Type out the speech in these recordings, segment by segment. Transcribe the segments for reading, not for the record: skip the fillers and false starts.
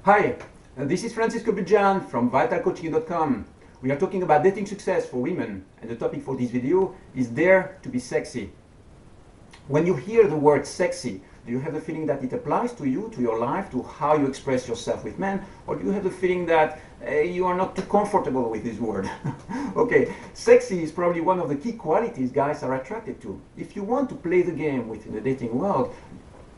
Hi, this is Francisco Bujan from vitalcoaching.com. We are talking about dating success for women, and the topic for this video is Dare to be Sexy. When you hear the word sexy, do you have the feeling that it applies to you, to your life, to how you express yourself with men, or do you have the feeling that you are not too comfortable with this word? Okay, sexy is probably one of the key qualities guys are attracted to. If you want to play the game within the dating world,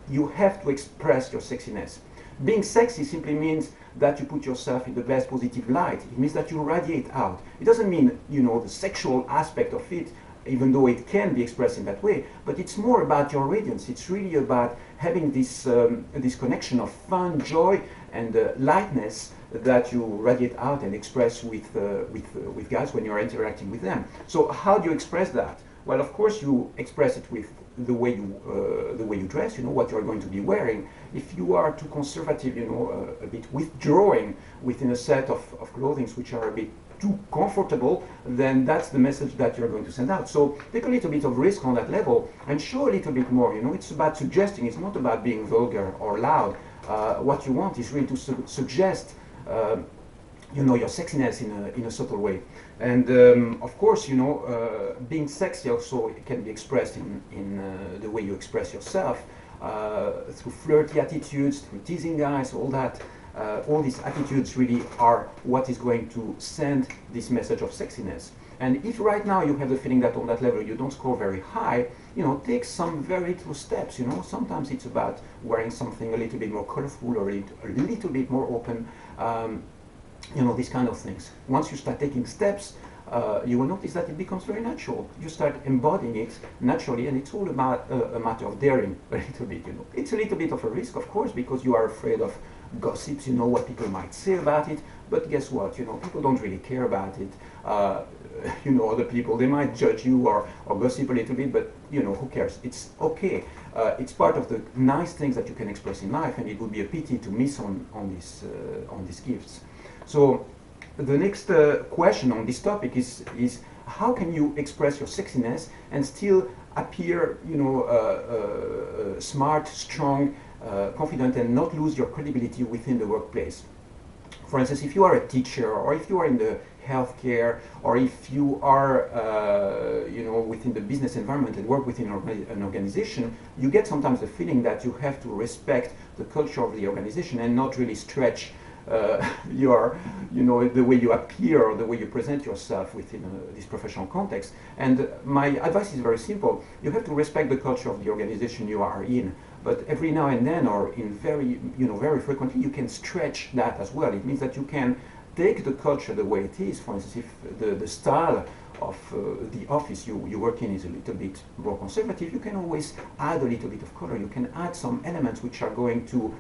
you have to express your sexiness. Being sexy simply means that you put yourself in the best positive light. It means that you radiate out. It doesn't mean, the sexual aspect of it, even though it can be expressed in that way, but it's more about your radiance. It's really about having this connection of fun, joy, and lightness that you radiate out and express with guys when you're interacting with them. So how do you express that? Well, of course, you express it with the way you dress. You know what you're going to be wearing. If you are too conservative, a bit withdrawing within a set of clothing which are a bit too comfortable, then that's the message that you're going to send out. So take a little bit of risk on that level and show a little bit more. It's about suggesting. It's not about being vulgar or loud. What you want is really to suggest your sexiness in a subtle way. And of course, being sexy also can be expressed in the way you express yourself, through flirty attitudes, through teasing guys, all that. All these attitudes really are what is going to send this message of sexiness. And if right now you have the feeling that on that level you don't score very high, take some very little steps. Sometimes it's about wearing something a little bit more colorful or a little bit more open. These kind of things. Once you start taking steps, you will notice that it becomes very natural. You start embodying it naturally, and it's all about a matter of daring a little bit. It's a little bit of a risk, of course, because you are afraid of gossips. What people might say about it. But guess what? People don't really care about it. Other people, they might judge you or gossip a little bit, but who cares? It's okay. It's part of the nice things that you can express in life, and it would be a pity to miss on these gifts. So the next question on this topic is how can you express your sexiness and still appear smart, strong, confident, and not lose your credibility within the workplace? For instance, if you are a teacher, or if you are in the healthcare, or if you are within the business environment and work within an organization, you get sometimes the feeling that you have to respect the culture of the organization and not really stretch the way you appear or the way you present yourself within this professional context. And my advice is very simple. You have to respect the culture of the organization you are in, but every now and then, or in very frequently, you can stretch that as well. It means that you can take the culture the way it is. For instance, if the style of the office you work in is a little bit more conservative, you can always add a little bit of color. You can add some elements which are going to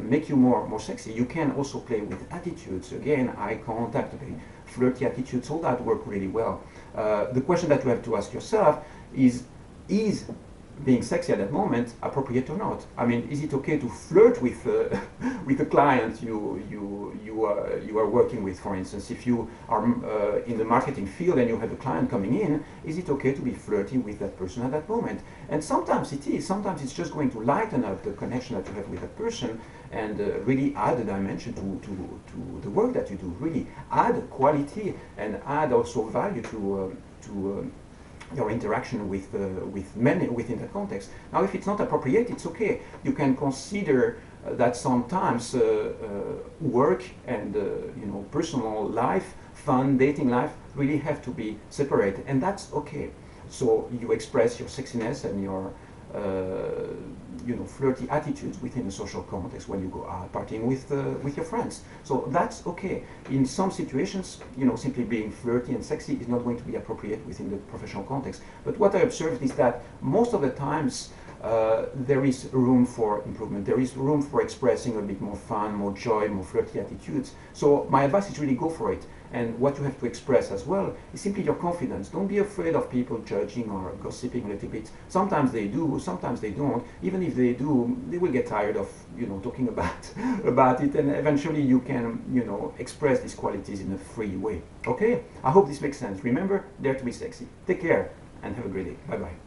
make you more sexy. You can also play with attitudes. Again, eye contact, flirty attitudes, all that work really well. The question that you have to ask yourself is being sexy at that moment appropriate or not? I mean, is it okay to flirt with with a client you are working with? For instance, if you are in the marketing field and you have a client coming in, is it okay to be flirty with that person at that moment? And sometimes it is. Sometimes it's just going to lighten up the connection that you have with that person and really add a dimension to the work that you do. Really add quality and add also value to your interaction with men within that context. Now, if it's not appropriate, it's okay. You can consider that sometimes work and personal life, fun, dating life really have to be separated, and that's okay. So you express your sexiness and your flirty attitudes within a social context when you go out partying with your friends. So that's okay. In some situations, simply being flirty and sexy is not going to be appropriate within the professional context. But what I observed is that most of the times there is room for improvement. There is room for expressing a bit more fun, more joy, more flirty attitudes. So my advice is really go for it. And what you have to express as well is simply your confidence. Don't be afraid of people judging or gossiping a little bit. Sometimes they do, sometimes they don't. Even if they do, they will get tired of talking about it, and eventually you can express these qualities in a free way. Okay? I hope this makes sense. Remember, dare to be sexy. Take care and have a great day. Bye bye.